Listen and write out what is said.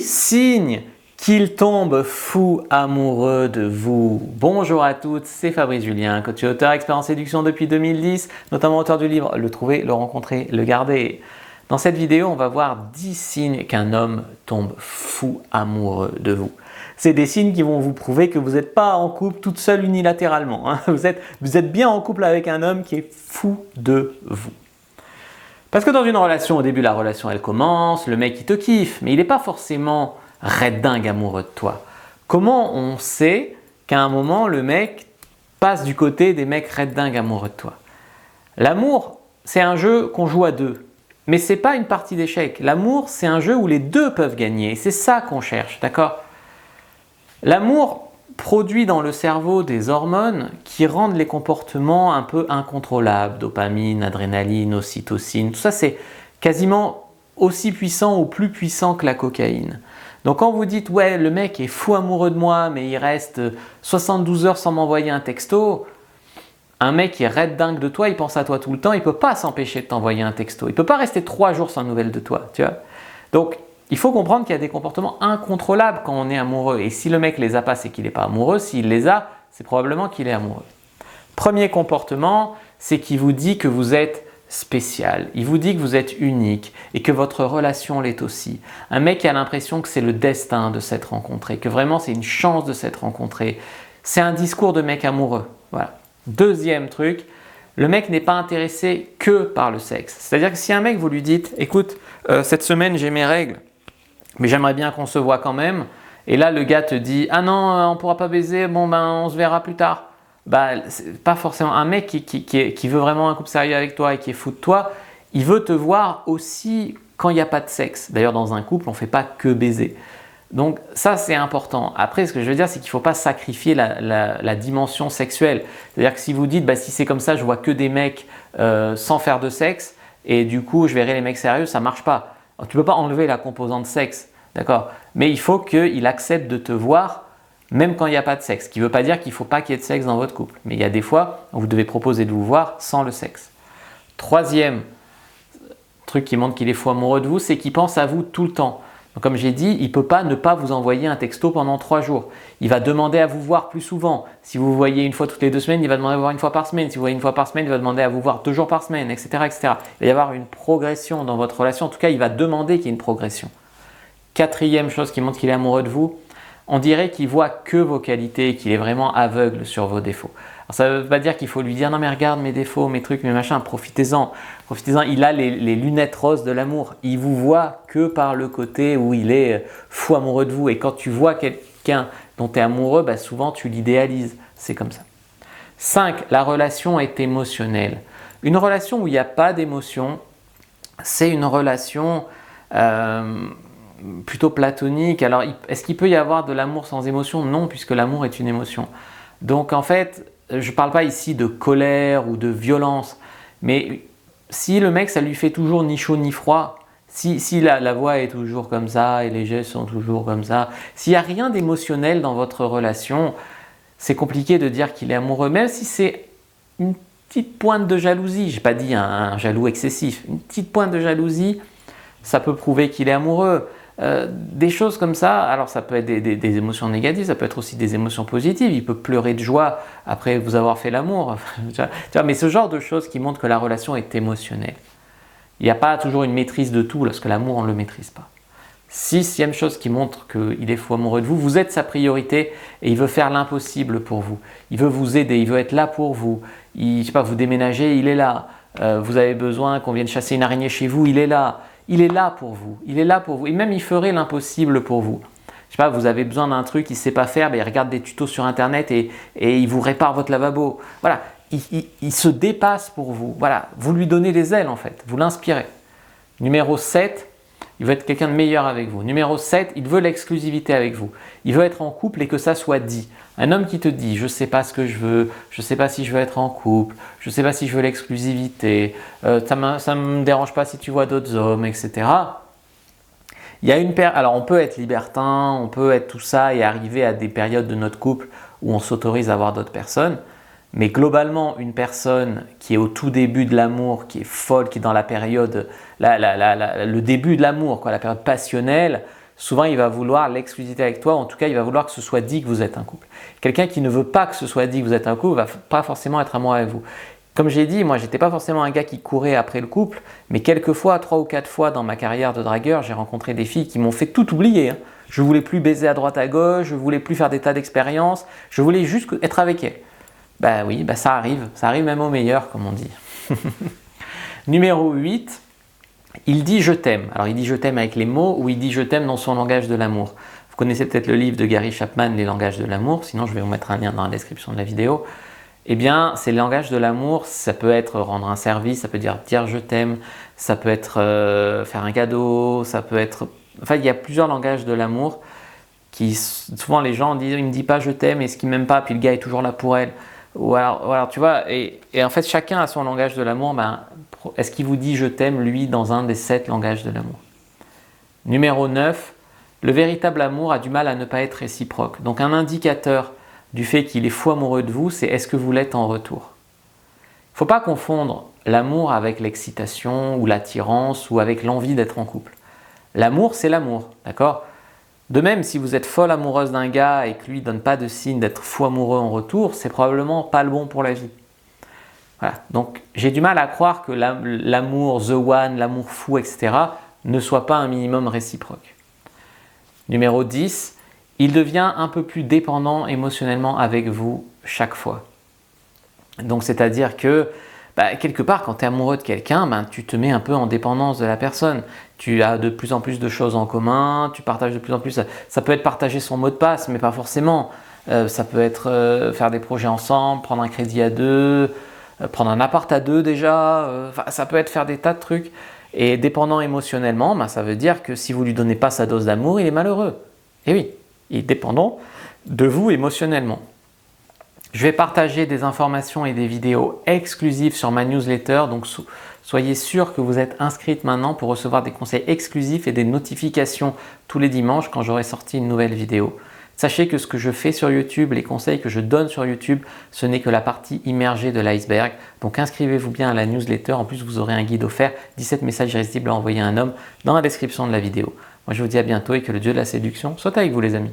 signes qu'il tombe fou amoureux de vous. Bonjour à toutes, c'est Fabrice Julien, coach et auteur expert en séduction depuis 2010, notamment auteur du livre Le trouver, le rencontrer, le garder. Dans cette vidéo, on va voir 10 signes qu'un homme tombe fou amoureux de vous. C'est des signes qui vont vous prouver que vous n'êtes pas en couple toute seule unilatéralement. Vous êtes bien en couple avec un homme qui est fou de vous. Parce que dans une relation, au début, la relation elle commence, le mec il te kiffe, mais il n'est pas forcément red dingue amoureux de toi. Comment on sait qu'à un moment, le mec passe du côté des mecs red dingue amoureux de toi? L'amour, c'est un jeu qu'on joue à deux, mais ce n'est pas une partie d'échecs. L'amour, c'est un jeu où les deux peuvent gagner, et c'est ça qu'on cherche, d'accord? L'amour produit dans le cerveau des hormones qui rendent les comportements un peu incontrôlables. Dopamine, adrénaline, ocytocine, tout ça c'est quasiment aussi puissant ou plus puissant que la cocaïne. Donc quand vous dites « ouais, le mec est fou amoureux de moi mais il reste 72 heures sans m'envoyer un texto », un mec qui est red dingue de toi, il pense à toi tout le temps, il ne peut pas s'empêcher de t'envoyer un texto. Il ne peut pas rester 3 jours sans nouvelles de toi, tu vois. Donc il faut comprendre qu'il y a des comportements incontrôlables quand on est amoureux. Et si le mec les a pas, c'est qu'il n'est pas amoureux. S'il les a, c'est probablement qu'il est amoureux. Premier comportement, c'est qu'il vous dit que vous êtes spécial. Il vous dit que vous êtes unique et que votre relation l'est aussi. Un mec qui a l'impression que c'est le destin de s'être rencontré, que vraiment c'est une chance de s'être rencontré. C'est un discours de mec amoureux. Voilà. Deuxième truc, le mec n'est pas intéressé que par le sexe. C'est-à-dire que si un mec vous lui dites « écoute, cette semaine j'ai mes règles, mais j'aimerais bien qu'on se voit quand même », et là le gars te dit « ah non, on ne pourra pas baiser, bon ben on se verra plus tard ». C'est pas forcément un mec qui veut vraiment un couple sérieux avec toi et qui est fou de toi, il veut te voir aussi quand il n'y a pas de sexe. D'ailleurs dans un couple on ne fait pas que baiser. Donc ça c'est important. Après ce que je veux dire c'est qu'il ne faut pas sacrifier la dimension sexuelle. C'est-à-dire que si vous dites si c'est comme ça je vois que des mecs sans faire de sexe et du coup je verrai les mecs sérieux, ça ne marche pas. Alors, tu ne peux pas enlever la composante sexe, d'accord? Mais il faut qu'il accepte de te voir même quand il n'y a pas de sexe. Ce qui ne veut pas dire qu'il ne faut pas qu'il y ait de sexe dans votre couple. Mais il y a des fois où vous devez proposer de vous voir sans le sexe. Troisième truc qui montre qu'il est fou amoureux de vous, c'est qu'il pense à vous tout le temps. Donc, comme j'ai dit, il ne peut pas ne pas vous envoyer un texto pendant 3 jours. Il va demander à vous voir plus souvent. Si vous voyez une fois toutes les 2 semaines, il va demander à vous voir une fois par semaine. Si vous voyez une fois par semaine, il va demander à vous voir 2 jours par semaine, etc., etc. Il va y avoir une progression dans votre relation. En tout cas, il va demander qu'il y ait une progression. Quatrième chose qui montre qu'il est amoureux de vous, on dirait qu'il voit que vos qualités et qu'il est vraiment aveugle sur vos défauts. Alors, ça ne veut pas dire qu'il faut lui dire « non mais regarde mes défauts, mes trucs, mes machins, profitez-en ». Profitez-en, il a les lunettes roses de l'amour. Il vous voit que par le côté où il est fou amoureux de vous. Et quand tu vois quelqu'un dont tu es amoureux, souvent tu l'idéalises. C'est comme ça. 5. La relation est émotionnelle. Une relation où il n'y a pas d'émotion, c'est une relation plutôt platonique. Alors, est-ce qu'il peut y avoir de l'amour sans émotion? Non, puisque l'amour est une émotion. Donc en fait, je ne parle pas ici de colère ou de violence, mais si le mec, ça lui fait toujours ni chaud ni froid, si la voix est toujours comme ça et les gestes sont toujours comme ça, s'il n'y a rien d'émotionnel dans votre relation, c'est compliqué de dire qu'il est amoureux, même si c'est une petite pointe de jalousie. Je n'ai pas dit un jaloux excessif, une petite pointe de jalousie, ça peut prouver qu'il est amoureux. Des choses comme ça, alors ça peut être des émotions négatives, ça peut être aussi des émotions positives. Il peut pleurer de joie après vous avoir fait l'amour. Mais ce genre de choses qui montrent que la relation est émotionnelle. Il n'y a pas toujours une maîtrise de tout, parce que l'amour, on ne le maîtrise pas. 6e chose qui montre qu'il est fou amoureux de vous, vous êtes sa priorité et il veut faire l'impossible pour vous. Il veut vous aider, il veut être là pour vous. Je sais pas, vous déménagez, il est là. Vous avez besoin qu'on vienne chasser une araignée chez vous, il est là. Il est là pour vous, il est là pour vous et même il ferait l'impossible pour vous. Je sais pas, vous avez besoin d'un truc qu'il ne sait pas faire, il regarde des tutos sur internet et il vous répare votre lavabo. Voilà, il se dépasse pour vous. Voilà, vous lui donnez des ailes en fait, vous l'inspirez. Numéro 7, il veut être quelqu'un de meilleur avec vous. Numéro 7, il veut l'exclusivité avec vous. Il veut être en couple et que ça soit dit. Un homme qui te dit « je ne sais pas ce que je veux, je ne sais pas si je veux être en couple, je ne sais pas si je veux l'exclusivité, ça ne me dérange pas si tu vois d'autres hommes, etc. » Alors on peut être libertin, on peut être tout ça et arriver à des périodes de notre couple où on s'autorise à voir d'autres personnes. Mais globalement, une personne qui est au tout début de l'amour, qui est folle, qui est dans la période, le début de l'amour, la période passionnelle, souvent il va vouloir l'exclusivité avec toi, en tout cas il va vouloir que ce soit dit que vous êtes un couple. Quelqu'un qui ne veut pas que ce soit dit que vous êtes un couple va pas forcément être amoureux avec vous. Comme j'ai dit, moi j'étais pas forcément un gars qui courait après le couple, mais quelques fois, 3 ou 4 fois dans ma carrière de dragueur, j'ai rencontré des filles qui m'ont fait tout oublier. Hein. Je voulais plus baiser à droite à gauche, je voulais plus faire des tas d'expériences, je voulais juste être avec elles. Bah oui, bah ça arrive même au meilleur comme on dit. Numéro 8, il dit je t'aime. Alors il dit je t'aime avec les mots ou il dit je t'aime dans son langage de l'amour. Vous connaissez peut-être le livre de Gary Chapman, Les langages de l'amour, sinon je vais vous mettre un lien dans la description de la vidéo. Eh bien, c'est le langage de l'amour, ça peut être rendre un service, ça peut dire je t'aime, ça peut être faire un cadeau, ça peut être... Enfin, il y a plusieurs langages de l'amour qui, souvent les gens disent, il me dit pas je t'aime, est-ce qu'il m'aime pas, puis le gars est toujours là pour elle. Ou alors tu vois, et en fait, chacun a son langage de l'amour, ben, est-ce qu'il vous dit je t'aime, lui, dans un des 7 langages de l'amour? Numéro 9, le véritable amour a du mal à ne pas être réciproque. Donc un indicateur du fait qu'il est fou amoureux de vous, c'est est-ce que vous l'êtes en retour. Il ne faut pas confondre l'amour avec l'excitation ou l'attirance ou avec l'envie d'être en couple. L'amour, c'est l'amour, d'accord? De même, si vous êtes folle amoureuse d'un gars et que lui ne donne pas de signe d'être fou amoureux en retour, c'est probablement pas le bon pour la vie. Voilà. Donc j'ai du mal à croire que l'amour the one, l'amour fou, etc. ne soit pas un minimum réciproque. Numéro 10, il devient un peu plus dépendant émotionnellement avec vous chaque fois. Donc c'est-à-dire que quelque part quand tu es amoureux de quelqu'un, tu te mets un peu en dépendance de la personne. Tu as de plus en plus de choses en commun, tu partages de plus en plus. Ça peut être partager son mot de passe, mais pas forcément. Ça peut être faire des projets ensemble, prendre un crédit à deux, prendre un appart à deux déjà. Ça peut être faire des tas de trucs. Et dépendant émotionnellement, ça veut dire que si vous ne lui donnez pas sa dose d'amour, il est malheureux. Et oui, il est dépendant de vous émotionnellement. Je vais partager des informations et des vidéos exclusives sur ma newsletter, donc soyez sûr que vous êtes inscrite maintenant pour recevoir des conseils exclusifs et des notifications tous les dimanches quand j'aurai sorti une nouvelle vidéo. Sachez que ce que je fais sur YouTube, les conseils que je donne sur YouTube, ce n'est que la partie immergée de l'iceberg. Donc inscrivez-vous bien à la newsletter, en plus vous aurez un guide offert, 17 messages irrésistibles à envoyer à un homme dans la description de la vidéo. Moi je vous dis à bientôt et que le dieu de la séduction soit avec vous les amis.